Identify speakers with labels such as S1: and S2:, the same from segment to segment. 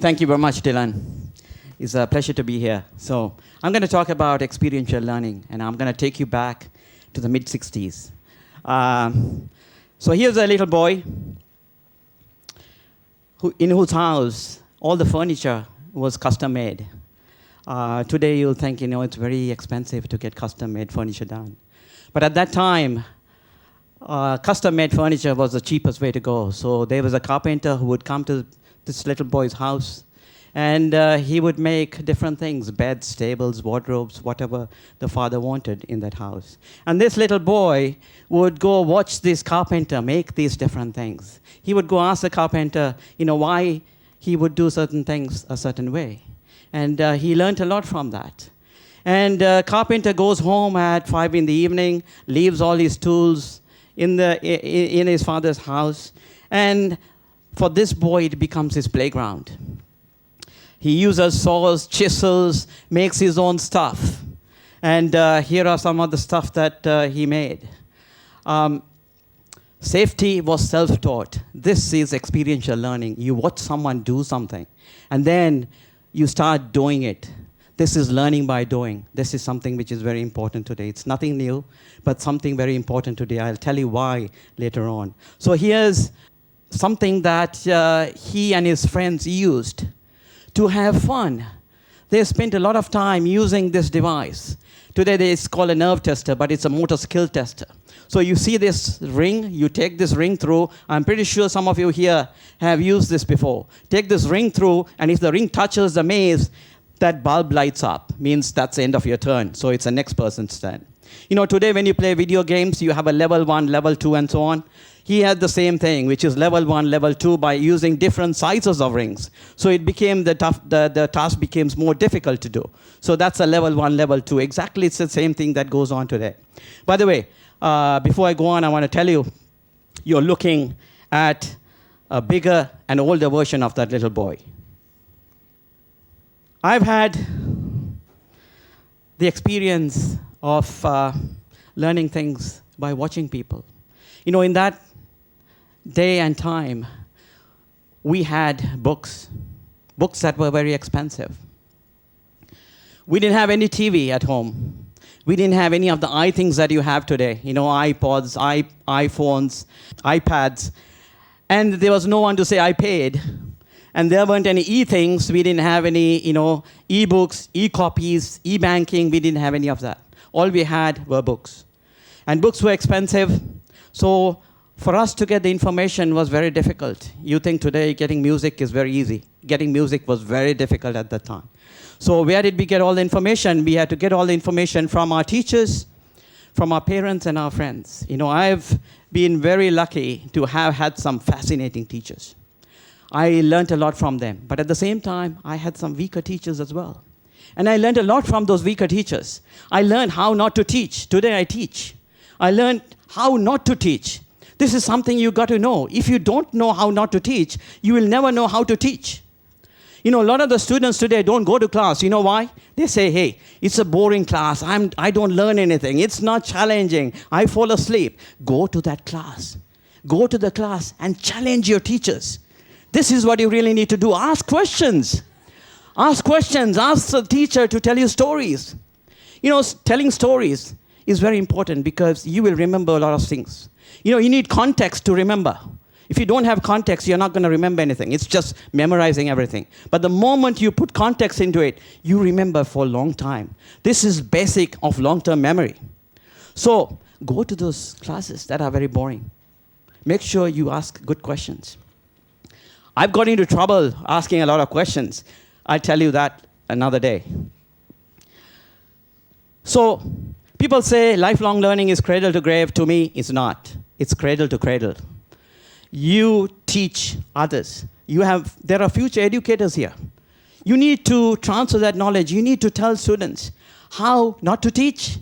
S1: Thank you very much, Dylan. It's a pleasure to be here. So I'm going to talk about experiential learning, and I'm going to take you back to the mid-'60s. So here's a little boy in whose house all the furniture was custom-made. Today you'll think, it's very expensive to get custom-made furniture done. But at that time, custom-made furniture was the cheapest way to go. So there was a carpenter who would come to this little boy's house, and he would make different things, beds, tables, wardrobes, whatever the father wanted in that house. And this little boy would go watch this carpenter make these different things. He would go ask the carpenter, why he would do certain things a certain way. And he learned a lot from that. And carpenter goes home at 5 in the evening, leaves all his tools in his father's house, and for this boy, it becomes his playground. He uses saws, chisels, makes his own stuff. And here are some of the stuff that he made. Safety was self-taught. This is experiential learning. You watch someone do something, and then you start doing it. This is learning by doing. This is something which is very important today. It's nothing new, but something very important today. I'll tell you why later on. So here's something that he and his friends used to have fun. They spent a lot of time using this device. Today it's called a nerve tester, but it's a motor skill tester. So you see this ring, you take this ring through. I'm pretty sure some of you here have used this before. Take this ring through, and if the ring touches the maze, that bulb lights up, means that's the end of your turn. So it's the next person's turn. Today when you play video games, you have a level 1, level 2, and so on. He had the same thing, which is level 1, level 2, by using different sizes of rings. So it became the task became more difficult to do. So that's a level 1, level 2. Exactly, it's the same thing that goes on today. By the way, before I go on, I want to tell you, you're looking at a bigger and older version of that little boy. I've had the experience of learning things by watching people. In that day and time, we had books that were very expensive. We didn't have any TV at home. We didn't have any of the things that you have today, iPods, iPhones, iPads. And there was no one to say, I paid. And there weren't any e-things. We didn't have any, e-books, e-copies, e-banking. We didn't have any of that. All we had were books. And books were expensive. So for us to get the information was very difficult. You think today getting music is very easy. Getting music was very difficult at that time. So where did we get all the information? We had to get all the information from our teachers, from our parents, and our friends. I've been very lucky to have had some fascinating teachers. I learned a lot from them. But at the same time, I had some weaker teachers as well. And I learned a lot from those weaker teachers. I learned how not to teach. Today I teach. I learned how not to teach. This is something you got to know. If you don't know how not to teach, you will never know how to teach. A lot of the students today don't go to class. You know why? They say, hey, it's a boring class. I don't learn anything. It's not challenging. I fall asleep. Go to that class. Go to the class and challenge your teachers. This is what you really need to do. Ask questions. Ask questions. Ask the teacher to tell you stories. Telling stories is very important because you will remember a lot of things. You need context to remember. If you don't have context, you're not going to remember anything. It's just memorizing everything. But the moment you put context into it, you remember for a long time. This is basic of long-term memory. So go to those classes that are very boring. Make sure you ask good questions. I've got into trouble asking a lot of questions. I'll tell you that another day. So people say lifelong learning is cradle to grave. To me, it's not. It's cradle to cradle. You teach others. There are future educators here. You need to transfer that knowledge. You need to tell students how not to teach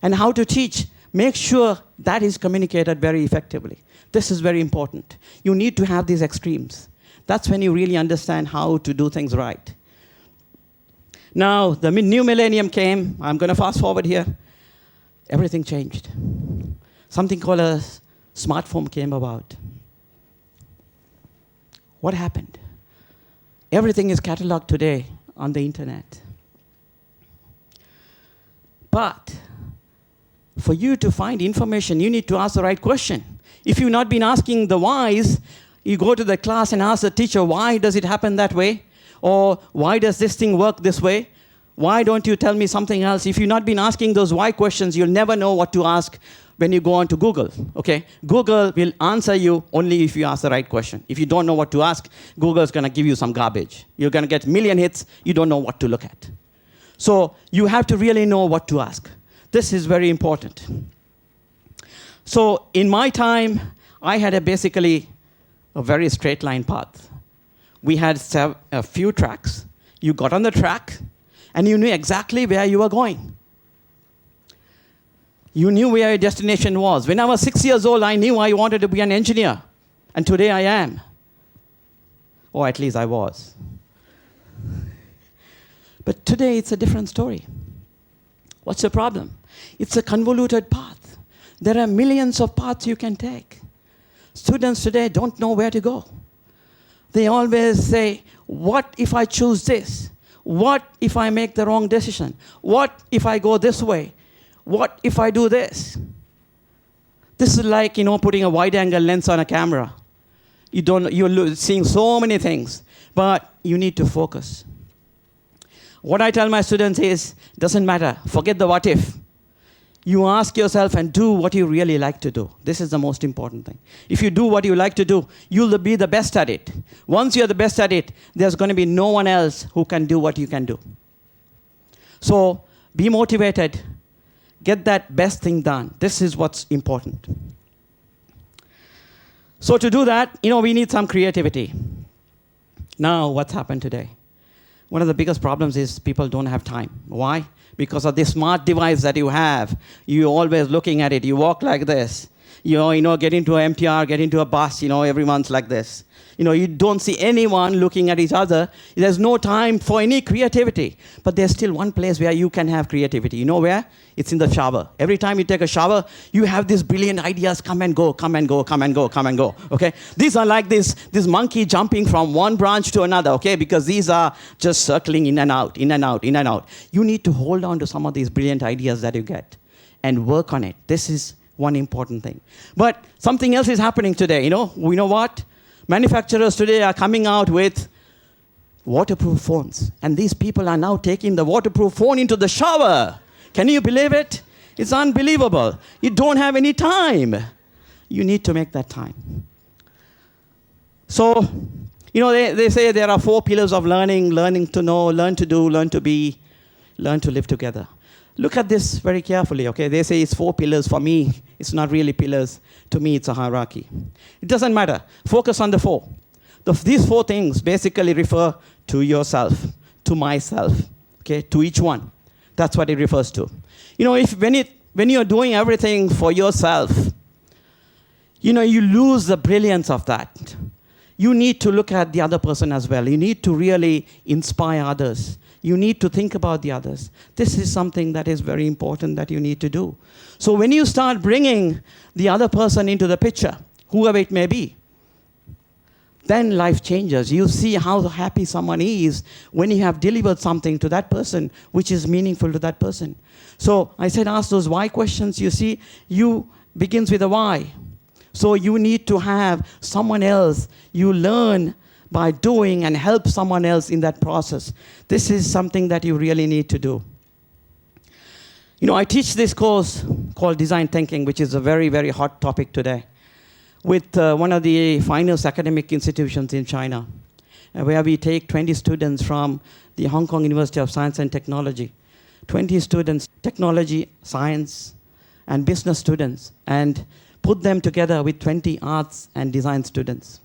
S1: and how to teach. Make sure that is communicated very effectively. This is very important. You need to have these extremes. That's when you really understand how to do things right. Now, the new millennium came. I'm going to fast forward here. Everything changed. Something called a smartphone came about. What happened? Everything is cataloged today on the internet. But for you to find information, you need to ask the right question. If you've not been asking the whys, you go to the class and ask the teacher, why does it happen that way? Or why does this thing work this way? Why don't you tell me something else? If you've not been asking those why questions, you'll never know what to ask when you go on to Google, okay? Google will answer you only if you ask the right question. If you don't know what to ask, Google's gonna give you some garbage. You're gonna get a million hits, you don't know what to look at. So you have to really know what to ask. This is very important. So in my time, I had basically a very straight line path. We had a few tracks. You got on the track, and you knew exactly where you were going. You knew where your destination was. When I was 6 years old, I knew I wanted to be an engineer. And today I am. Or at least I was. But today it's a different story. What's the problem? It's a convoluted path. There are millions of paths you can take. Students today don't know where to go. They always say, what if I choose this? What if I make the wrong decision? What if I go this way? What if I do this? This is like, putting a wide-angle lens on a camera. You're seeing so many things, but you need to focus. What I tell my students is, doesn't matter, forget the what if. You ask yourself and do what you really like to do. This is the most important thing. If you do what you like to do, you'll be the best at it. Once you're the best at it, there's going to be no one else who can do what you can do. So be motivated. Get that best thing done. This is what's important. So to do that, we need some creativity. Now, what's happened today? One of the biggest problems is people don't have time. Why? Because of this smart device that you have. You're always looking at it. You walk like this. Get into an MTR, get into a bus, everyone's like this. You don't see anyone looking at each other. There's no time for any creativity. But there's still one place where you can have creativity. You know where? It's in the shower. Every time you take a shower, you have these brilliant ideas come and go, come and go, come and go, come and go, okay? These are like this monkey jumping from one branch to another, okay? Because these are just circling in and out, in and out, in and out. You need to hold on to some of these brilliant ideas that you get and work on it. This is one important thing. But something else is happening today, You know what? Manufacturers today are coming out with waterproof phones. And these people are now taking the waterproof phone into the shower. Can you believe it? It's unbelievable. You don't have any time. You need to make that time. So, they say there are 4 pillars of learning. Learning to know, learn to do, learn to be, learn to live together. Look at this very carefully, okay? They say it's 4 pillars. For me, it's not really pillars. To me, it's a hierarchy. It doesn't matter. Focus on the 4. These 4 things basically refer to yourself, to myself, okay? To each one. That's what it refers to. When you're doing everything for yourself, you lose the brilliance of that. You need to look at the other person as well. You need to really inspire others. You need to think about the others. This is something that is very important that you need to do. So when you start bringing the other person into the picture, whoever it may be, then life changes. You see how happy someone is when you have delivered something to that person which is meaningful to that person. So I said ask those why questions. You see, you begins with a why. So you need to have someone else. You learn by doing and help someone else in that process. This is something that you really need to do. I teach this course called Design Thinking, which is a very, very hot topic today, with one of the finest academic institutions in China, where we take 20 students from the Hong Kong University of Science and Technology, 20 students, technology, science, and business students, and put them together with 20 arts and design students.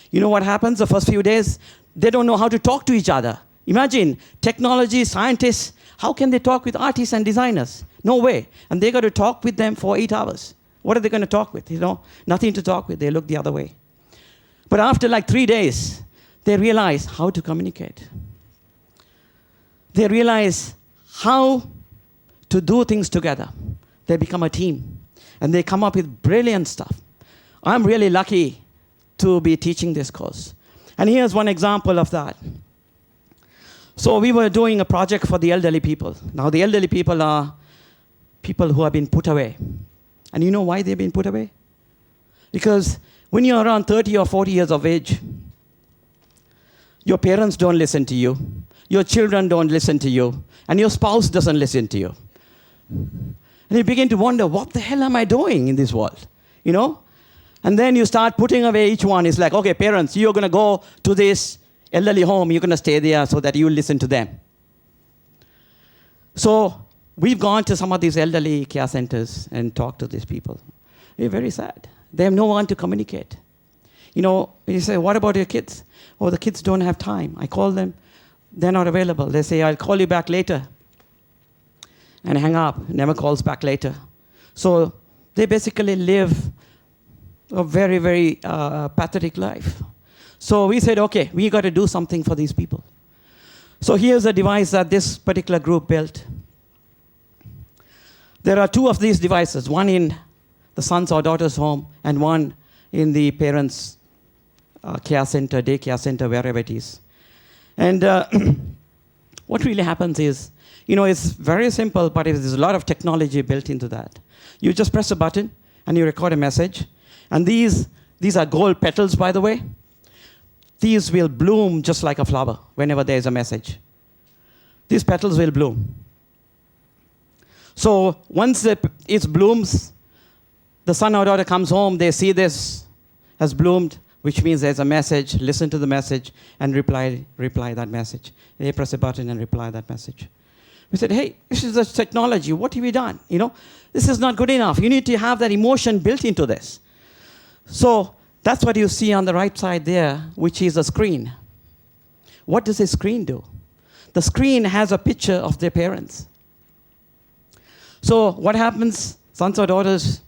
S1: You know what happens the first few days? They don't know how to talk to each other. Imagine, technology, scientists, how can they talk with artists and designers? No way. And they got to talk with them for 8 hours. What are they going to talk with? Nothing to talk with. They look the other way. But after like 3 days, they realize how to communicate. They realize how to do things together. They become a team. And they come up with brilliant stuff. I'm really lucky to be teaching this course. And here's one example of that. So we were doing a project for the elderly people. Now, the elderly people are people who have been put away. And you know why they've been put away? Because when you're around 30 or 40 years of age, your parents don't listen to you, your children don't listen to you, and your spouse doesn't listen to you. And you begin to wonder, what the hell am I doing in this world? You know? And then you start putting away each one. It's like, okay, parents, you're going to go to this elderly home, you're going to stay there so that you listen to them. So we've gone to some of these elderly care centers and talked to these people. They're very sad. They have no one to communicate. You know, you say, what about your kids? Oh, the kids don't have time. I call them, they're not available. They say, I'll call you back later. And hang up, never calls back later. So they basically live a very, very pathetic life. So we said, okay, we got to do something for these people. So here's a device that this particular group built. There are two of these devices, one in the son's or daughter's home, and one in the parents' care center, daycare center, wherever it is. And what really happens is, you know, it's very simple, but there's a lot of technology built into that. You just press a button, and you record a message. And these are gold petals, by the way. These will bloom just like a flower whenever there is a message. These petals will bloom. So once it blooms, the son or daughter comes home, they see this has bloomed, which means there's a message, listen to the message, and reply that message. They press a button and reply that message. We said, hey, this is the technology. What have we done? You know, this is not good enough. You need to have that emotion built into this. So that's what you see on the right side there, which is a screen. What does a screen do? The screen has a picture of their parents. So what happens? Sons or daughters,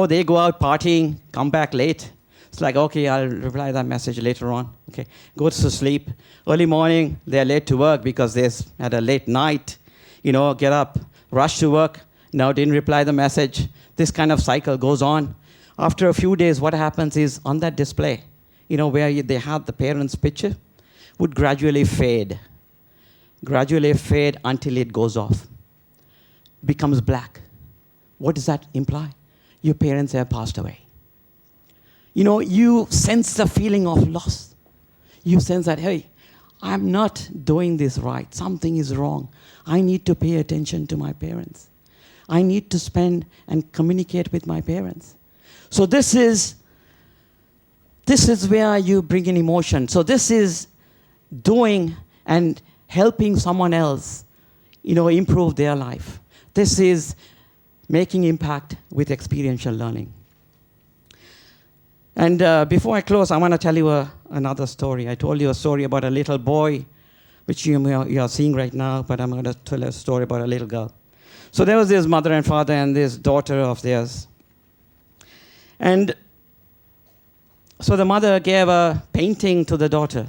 S1: they go out partying, come back late. It's like, okay, I'll reply that message later on. Okay, go to sleep. Early morning, they're late to work because they had a late night. You know, get up, rush to work. Now didn't reply the message. This kind of cycle goes on. After a few days, what happens is on that display, you know, where they had the parents' picture, would gradually fade until it goes off, becomes black. What does that imply? Your parents have passed away. You know, you sense the feeling of loss. You sense that, hey, I'm not doing this right. Something is wrong. I need to pay attention to my parents. I need to spend and communicate with my parents. So this is where you bring in emotion. So this is doing and helping someone else, you know, improve their life. This is making impact with experiential learning. And before I close, I want to tell you another story. I told you a story about a little boy, which you are seeing right now, but I'm going to tell a story about a little girl. So there was this mother and father and this daughter of theirs. And so the mother gave a painting to the daughter.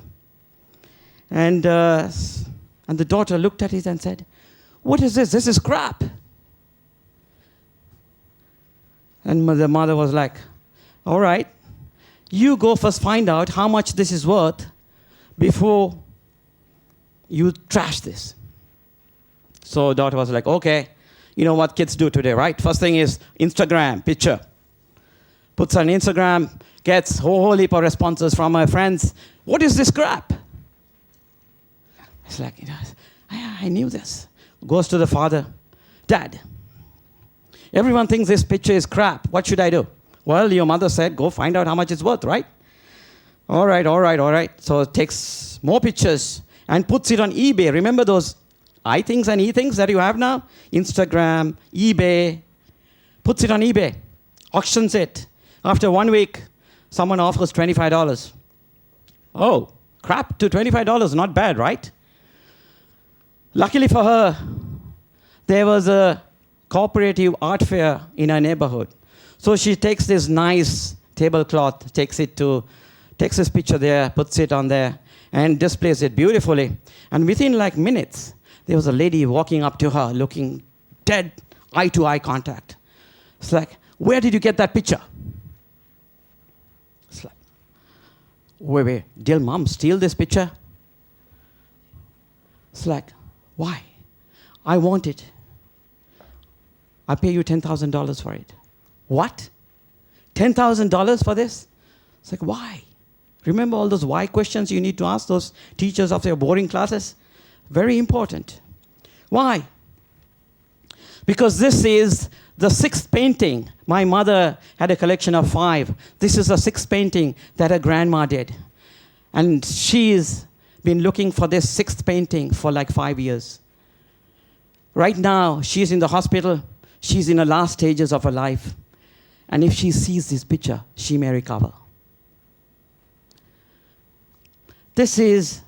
S1: And the daughter looked at it and said, what is this? This is crap. And the mother was like, all right, you go first find out how much this is worth before you trash this. So daughter was like, okay, you know what kids do today, right? First thing is Instagram, picture. Puts on Instagram, gets a whole heap of responses from her friends. What is this crap? It's like, I knew this. Goes to the father. Dad, everyone thinks this picture is crap. What should I do? Well, your mother said, go find out how much it's worth, right? All right. So takes more pictures and puts it on eBay. Remember those iThings and eThings that you have now? Instagram, eBay. Puts it on eBay. Auctions it. After 1 week, someone offers $25. Oh, crap, to $25, not bad, right? Luckily for her, there was a cooperative art fair in her neighborhood. So she takes this nice tablecloth, takes this picture there, puts it on there, and displays it beautifully. And within like minutes, there was a lady walking up to her, looking dead eye-to-eye contact. It's like, where did you get that picture? It's like, Wait, did mom steal this picture? It's like, why? I want it. I pay you $10,000 for it. What? $10,000 for this? It's like, why? Remember all those why questions you need to ask those teachers of their boring classes? Very important. Why? Because this is the 6th painting. My mother had a collection of 5. This is the 6th painting that her grandma did. And she's been looking for this 6th painting for like 5 years. Right now, she's in the hospital. She's in the last stages of her life. And if she sees this picture, she may recover. This is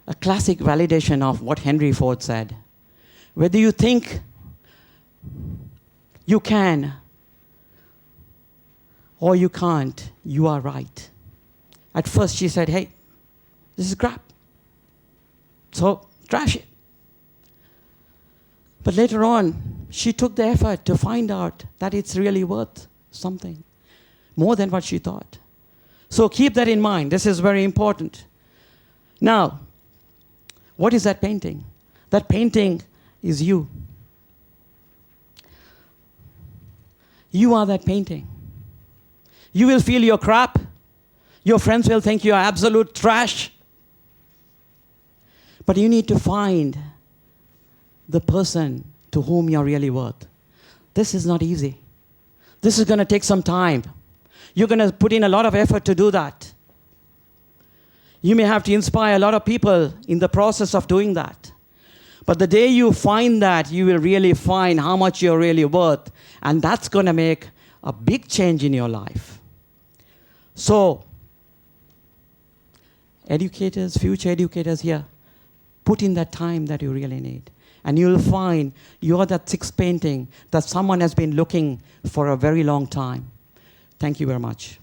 S1: a classic validation of what Henry Ford said. Whether you think you can or you can't, you are right. At first she said, hey, this is crap. So trash it. But later on, she took the effort to find out that it's really worth something, more than what she thought. So keep that in mind. This is very important. Now, what is that painting? That painting is you. You are that painting. You will feel your crap. Your friends will think you are absolute trash. But you need to find the person to whom you're really worth. This is not easy. This is going to take some time. You're going to put in a lot of effort to do that. You may have to inspire a lot of people in the process of doing that. But the day you find that, you will really find how much you're really worth. And that's going to make a big change in your life. So, educators, future educators here, put in that time that you really need. And you'll find you're that 6th painting that someone has been looking for a very long time. Thank you very much.